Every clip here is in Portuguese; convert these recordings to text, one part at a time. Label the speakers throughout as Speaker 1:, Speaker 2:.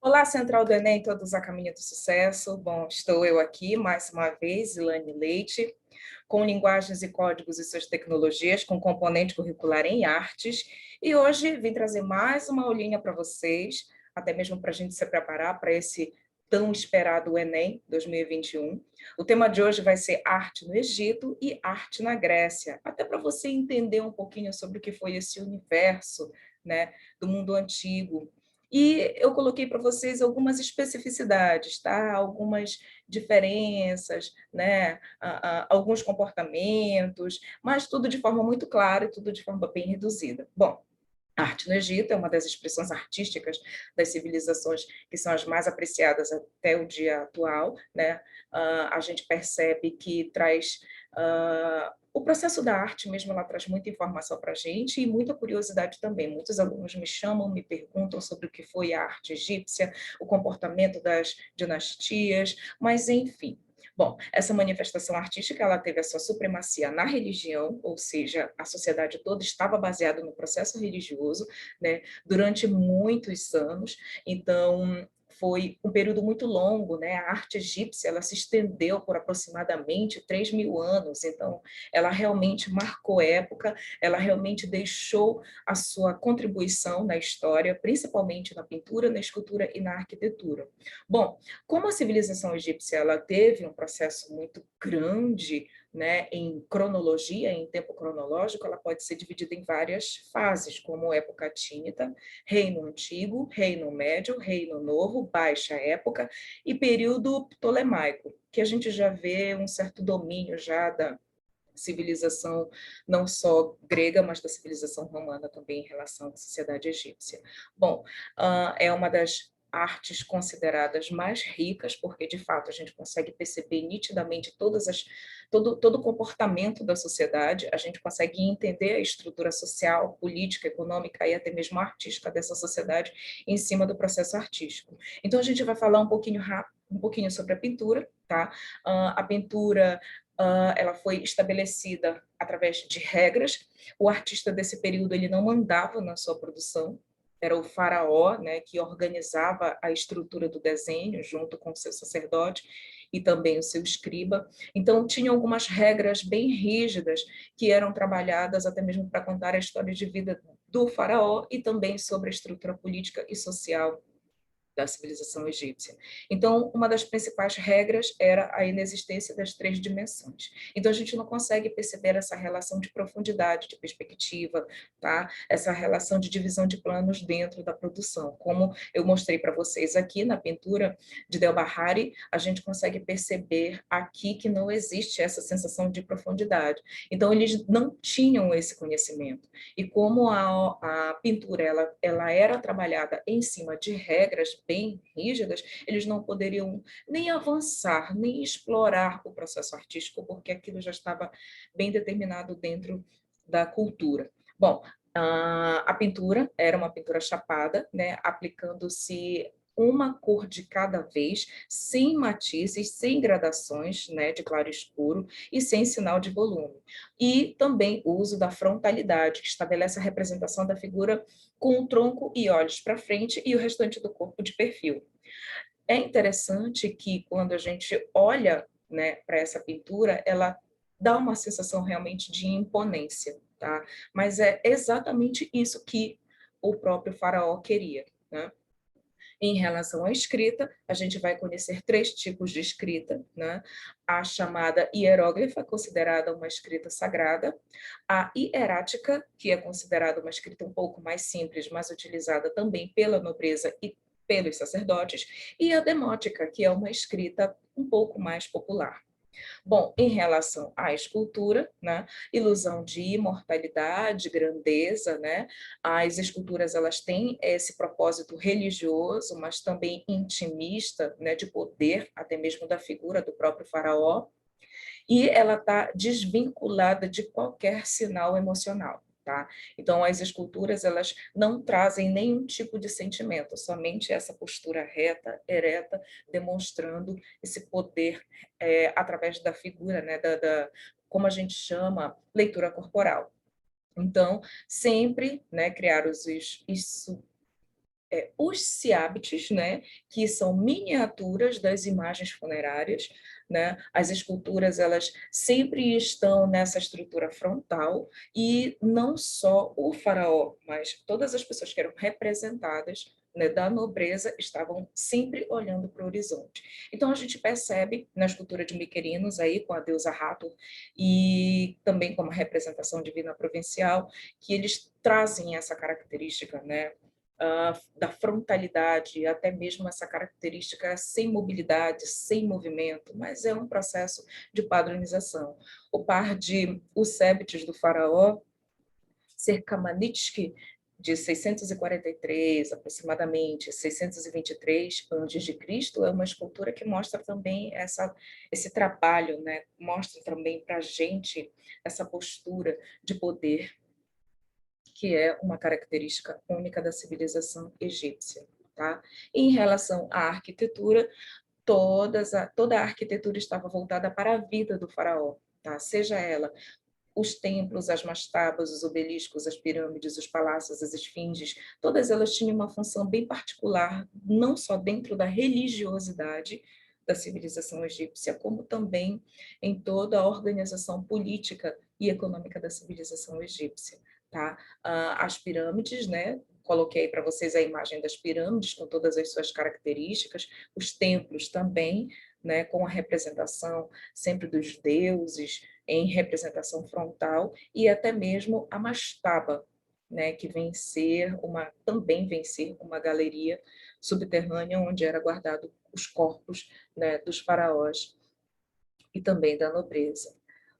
Speaker 1: Olá, Central do Enem, todos a caminho do sucesso. Bom, estou eu aqui mais uma vez, Ilane Leite, com linguagens e códigos e suas tecnologias, com componente curricular em artes. E hoje vim trazer mais uma aulinha para vocês, até mesmo para a gente se preparar para esse tão esperado Enem 2021. O tema de hoje vai ser arte no Egito e arte na Grécia, até para você entender um pouquinho sobre o que foi esse universo, né, do mundo antigo. E eu coloquei para vocês algumas especificidades, tá? Algumas diferenças, né? Alguns comportamentos, mas tudo de forma muito clara e tudo de forma bem reduzida. Bom, a arte no Egito é uma das expressões artísticas das civilizações que são as mais apreciadas até o dia atual, né? A gente percebe que traz o processo da arte mesmo, ela traz muita informação para a gente e muita curiosidade também. Muitos alunos me chamam, me perguntam sobre o que foi a arte egípcia, o comportamento das dinastias, mas enfim. Bom, essa manifestação artística, ela teve a sua supremacia na religião, ou seja, a sociedade toda estava baseada no processo religioso, né, durante muitos anos. Então, foi um período muito longo, né? A arte egípcia, ela se estendeu por aproximadamente 3.000 anos, então ela realmente marcou época, ela realmente deixou a sua contribuição na história, principalmente na pintura, na escultura e na arquitetura. Bom, como a civilização egípcia ela teve um processo muito grande, né, em cronologia, em tempo cronológico, ela pode ser dividida em várias fases, como época tínita, Reino Antigo, Reino Médio, Reino Novo, Baixa Época e período ptolemaico, que a gente já vê um certo domínio já da civilização não só grega, mas da civilização romana também em relação à sociedade egípcia. Bom, é uma das artes consideradas mais ricas, porque de fato a gente consegue perceber nitidamente todo o comportamento da sociedade, a gente consegue entender a estrutura social, política, econômica e até mesmo artística dessa sociedade em cima do processo artístico. Então a gente vai falar um pouquinho sobre a pintura, tá? A pintura ela foi estabelecida através de regras. O artista desse período ele não mandava na sua produção, era o faraó, né, que organizava a estrutura do desenho junto com o seu sacerdote e também o seu escriba. Então, tinha algumas regras bem rígidas que eram trabalhadas até mesmo para contar a história de vida do faraó e também sobre a estrutura política e social da civilização egípcia. Então, uma das principais regras era a inexistência das três dimensões. Então, a gente não consegue perceber essa relação de profundidade, de perspectiva, tá? Essa relação de divisão de planos dentro da produção. Como eu mostrei para vocês aqui na pintura de Del Bahari, a gente consegue perceber aqui que não existe essa sensação de profundidade. Então, eles não tinham esse conhecimento. E como a pintura ela era trabalhada em cima de regras bem rígidas, eles não poderiam nem avançar, nem explorar o processo artístico, porque aquilo já estava bem determinado dentro da cultura. Bom, a pintura era uma pintura chapada, né, aplicando-se uma cor de cada vez, sem matizes, sem gradações, né, de claro e escuro, e sem sinal de volume. E também o uso da frontalidade, que estabelece a representação da figura com o tronco e olhos para frente e o restante do corpo de perfil. É interessante que quando a gente olha, né, para essa pintura, ela dá uma sensação realmente de imponência, tá? Mas é exatamente isso que o próprio faraó queria, né? Em relação à escrita, a gente vai conhecer três tipos de escrita, né? A chamada hieróglifa, considerada uma escrita sagrada, a hierática, que é considerada uma escrita um pouco mais simples, mas utilizada também pela nobreza e pelos sacerdotes, e a demótica, que é uma escrita um pouco mais popular. Bom, em relação à escultura, né, ilusão de imortalidade, grandeza, né, as esculturas elas têm esse propósito religioso, mas também intimista, né, de poder, até mesmo da figura do próprio faraó, e ela está desvinculada de qualquer sinal emocional. Tá? Então, as esculturas elas não trazem nenhum tipo de sentimento, somente essa postura reta, ereta, demonstrando esse poder através da figura, né, como a gente chama, leitura corporal. Então, sempre, né, criar isso os siabites, né, que são miniaturas das imagens funerárias, né? As esculturas, elas sempre estão nessa estrutura frontal, e não só o faraó, mas todas as pessoas que eram representadas, né, da nobreza, estavam sempre olhando para o horizonte. Então, a gente percebe na escultura de Miquerinos, aí, com a deusa Hathor, e também como representação divina provincial, que eles trazem essa característica, né, da frontalidade, até mesmo essa característica sem mobilidade, sem movimento, mas é um processo de padronização. O par de Usébites do faraó, Serkamanitsky, de 643, aproximadamente 623 a.C., é uma escultura que mostra também esse trabalho, né? Mostra também para a gente essa postura de poder, que é uma característica única da civilização egípcia. Tá? Em relação à arquitetura, toda a arquitetura estava voltada para a vida do faraó, tá? Seja ela os templos, as mastabas, os obeliscos, as pirâmides, os palácios, as esfinges, todas elas tinham uma função bem particular, não só dentro da religiosidade da civilização egípcia, como também em toda a organização política e econômica da civilização egípcia. Tá? As pirâmides, né? Coloquei para vocês a imagem das pirâmides com todas as suas características, os templos também, né? Com a representação sempre dos deuses, em representação frontal, e até mesmo a mastaba, né, que também vem ser uma galeria subterrânea onde era guardado os corpos, né, dos faraós e também da nobreza.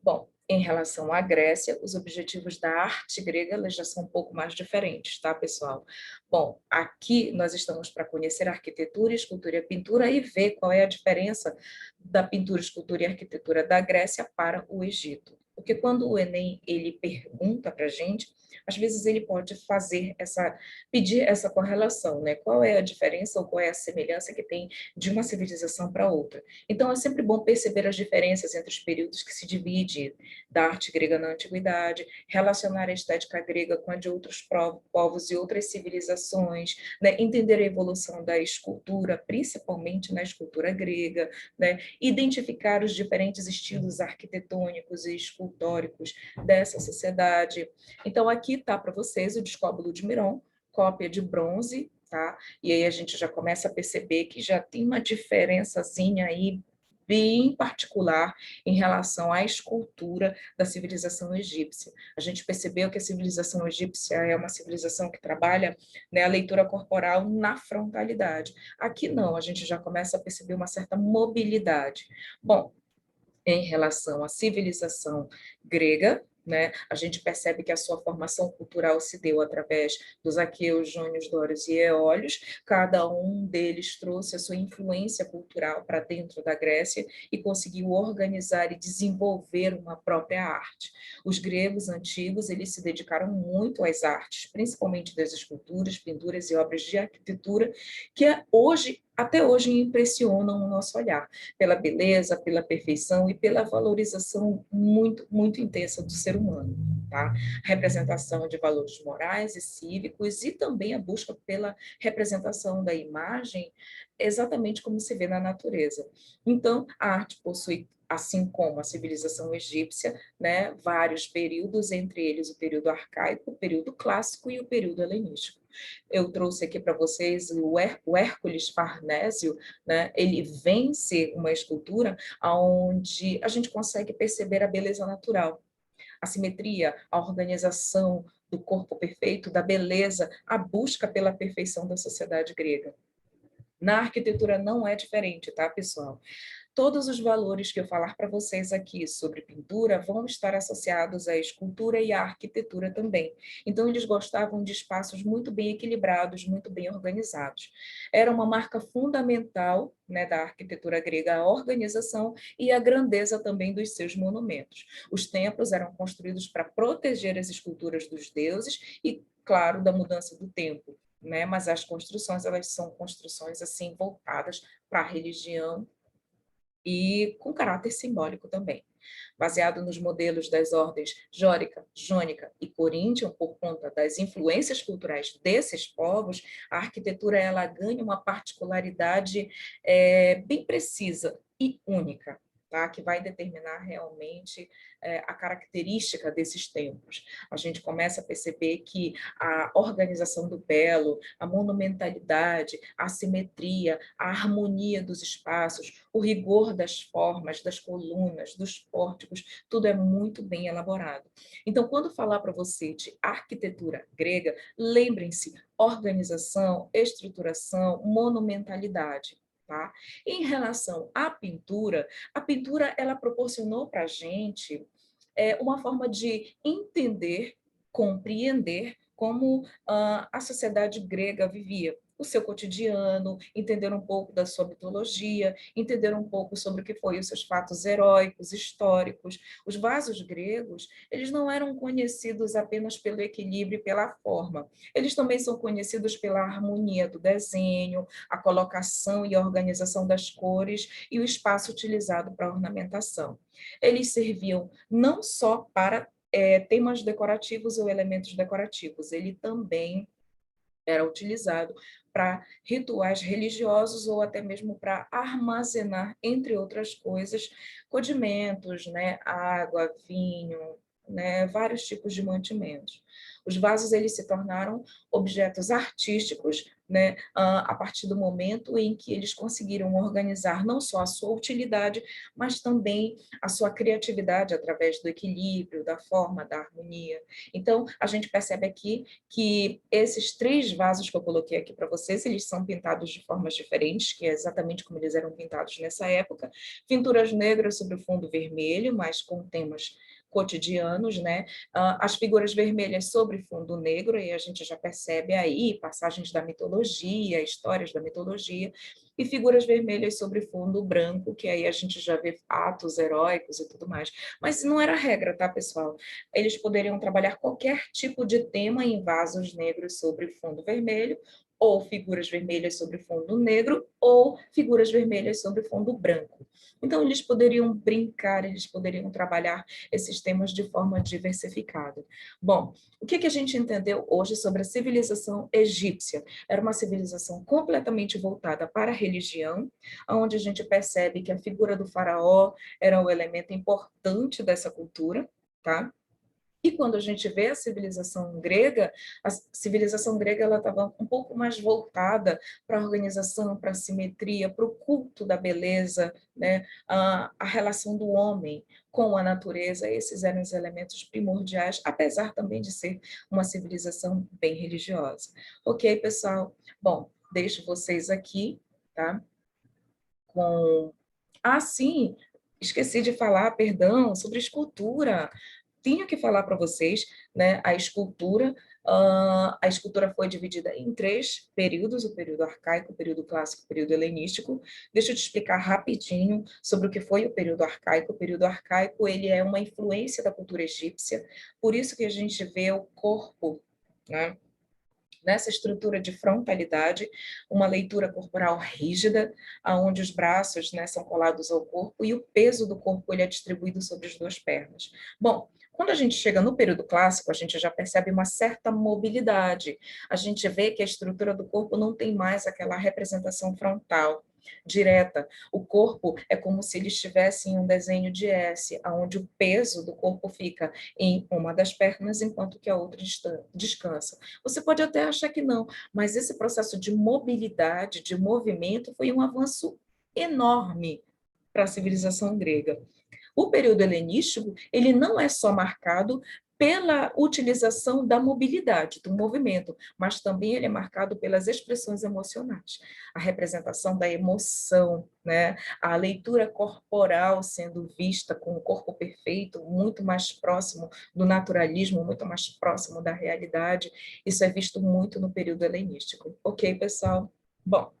Speaker 1: Bom, em relação à Grécia, os objetivos da arte grega elas já são um pouco mais diferentes, tá, pessoal? Bom, aqui nós estamos para conhecer a arquitetura, escultura e a pintura e ver qual é a diferença da pintura, escultura e arquitetura da Grécia para o Egito. Porque quando o Enem ele pergunta para a gente, às vezes ele pode pedir essa correlação, né? Qual é a diferença ou qual é a semelhança que tem de uma civilização para outra? Então, é sempre bom perceber as diferenças entre os períodos que se divide da arte grega na antiguidade, relacionar a estética grega com a de outros povos e outras civilizações, né? Entender a evolução da escultura, principalmente na escultura grega, né? Identificar os diferentes estilos arquitetônicos e escultóricos dessa sociedade. Então, aqui está para vocês o Discóbulo de Miron, cópia de bronze, tá? E aí a gente já começa a perceber que já tem uma diferençazinha aí bem particular em relação à escultura da civilização egípcia. A gente percebeu que a civilização egípcia é uma civilização que trabalha, né, a leitura corporal na frontalidade. Aqui não, a gente já começa a perceber uma certa mobilidade. Bom, em relação à civilização grega, né? A gente percebe que a sua formação cultural se deu através dos aqueus, jônios, dórios e eólios. Cada um deles trouxe a sua influência cultural para dentro da Grécia e conseguiu organizar e desenvolver uma própria arte. Os gregos antigos, eles se dedicaram muito às artes, principalmente das esculturas, pinturas e obras de arquitetura, que até hoje impressionam o nosso olhar pela beleza, pela perfeição e pela valorização muito, muito intensa do ser humano. Tá? Representação de valores morais e cívicos e também a busca pela representação da imagem exatamente como se vê na natureza. Então, a arte possui, assim como a civilização egípcia, né, vários períodos, entre eles o período arcaico, o período clássico e o período helenístico. Eu trouxe aqui para vocês o Hércules Farnésio, né? Ele vem ser uma escultura onde a gente consegue perceber a beleza natural, a simetria, a organização do corpo perfeito, da beleza, a busca pela perfeição da sociedade grega. Na arquitetura não é diferente, tá, pessoal? Todos os valores que eu falar para vocês aqui sobre pintura vão estar associados à escultura e à arquitetura também. Então, eles gostavam de espaços muito bem equilibrados, muito bem organizados. Era uma marca fundamental, né, da arquitetura grega a organização e a grandeza também dos seus monumentos. Os templos eram construídos para proteger as esculturas dos deuses e, claro, da mudança do tempo. Né? Mas as construções, elas são construções assim voltadas para a religião e com caráter simbólico também. Baseado nos modelos das ordens jórica, jônica e coríntia, por conta das influências culturais desses povos, a arquitetura ela ganha uma particularidade bem precisa e única, tá? Que vai determinar realmente a característica desses tempos. A gente começa a perceber que a organização do belo, a monumentalidade, a simetria, a harmonia dos espaços, o rigor das formas, das colunas, dos pórticos, tudo é muito bem elaborado. Então, quando falar para você de arquitetura grega, lembrem-se, organização, estruturação, monumentalidade. Tá? Em relação à pintura, a pintura ela proporcionou para a gente uma forma de entender, compreender como a sociedade grega vivia, o seu cotidiano, entender um pouco da sua mitologia, entender um pouco sobre o que foi os seus fatos heróicos, históricos. Os vasos gregos, eles não eram conhecidos apenas pelo equilíbrio e pela forma. Eles também são conhecidos pela harmonia do desenho, a colocação e a organização das cores e o espaço utilizado para ornamentação. Eles serviam não só para temas decorativos ou elementos decorativos, ele também era utilizado para rituais religiosos ou até mesmo para armazenar, entre outras coisas, condimentos, né, água, vinho, né, vários tipos de mantimentos. Os vasos eles se tornaram objetos artísticos, né, a partir do momento em que eles conseguiram organizar não só a sua utilidade, mas também a sua criatividade através do equilíbrio, da forma, da harmonia. Então, a gente percebe aqui que esses 3 vasos que eu coloquei aqui para vocês, eles são pintados de formas diferentes, que é exatamente como eles eram pintados nessa época. Pinturas negras sobre o fundo vermelho, mas com temas cotidianos, né? As figuras vermelhas sobre fundo negro, e a gente já percebe aí passagens da mitologia, histórias da mitologia, e figuras vermelhas sobre fundo branco, que aí a gente já vê atos heróicos e tudo mais. Mas não era regra, tá, pessoal? Eles poderiam trabalhar qualquer tipo de tema em vasos negros sobre fundo vermelho, ou figuras vermelhas sobre fundo negro, ou figuras vermelhas sobre fundo branco. Então, eles poderiam brincar, eles poderiam trabalhar esses temas de forma diversificada. Bom, o que a gente entendeu hoje sobre a civilização egípcia? Era uma civilização completamente voltada para a religião, onde a gente percebe que a figura do faraó era um elemento importante dessa cultura, tá? E quando a gente vê a civilização grega ela estava um pouco mais voltada para a organização, para a simetria, para o culto da beleza, né? A relação do homem com a natureza, esses eram os elementos primordiais, apesar também de ser uma civilização bem religiosa. Ok, pessoal? Bom, deixo vocês aqui, tá? Com... Ah, sim, esqueci de falar, perdão, sobre escultura. Tinha que falar para vocês, né, a escultura foi dividida em 3 períodos, o período arcaico, o período clássico, o período helenístico. Deixa eu te explicar rapidinho sobre o que foi o período arcaico. O período arcaico, ele é uma influência da cultura egípcia, por isso que a gente vê o corpo, né, nessa estrutura de frontalidade, uma leitura corporal rígida, onde os braços, né, são colados ao corpo e o peso do corpo ele é distribuído sobre as 2 pernas. Bom, quando a gente chega no período clássico, a gente já percebe uma certa mobilidade. A gente vê que a estrutura do corpo não tem mais aquela representação frontal direta. O corpo é como se ele estivesse em um desenho de S, onde o peso do corpo fica em uma das pernas, enquanto que a outra descansa. Você pode até achar que não, mas esse processo de mobilidade, de movimento, foi um avanço enorme para a civilização grega. O período helenístico, ele não é só marcado pela utilização da mobilidade, do movimento, mas também ele é marcado pelas expressões emocionais. A representação da emoção, né? A leitura corporal sendo vista com o corpo perfeito, muito mais próximo do naturalismo, muito mais próximo da realidade. Isso é visto muito no período helenístico. Ok, pessoal? Bom,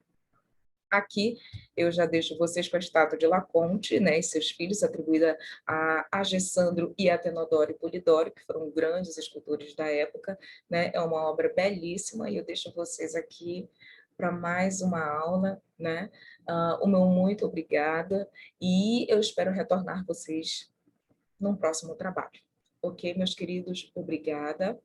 Speaker 1: aqui eu já deixo vocês com a estátua de Laconte, né, e seus filhos, atribuída a Agessandro e Atenodoro e Polidoro, que foram grandes escultores da época, né, é uma obra belíssima, e eu deixo vocês aqui para mais uma aula, né? O meu muito obrigada e eu espero retornar vocês num próximo trabalho. Ok, meus queridos? Obrigada.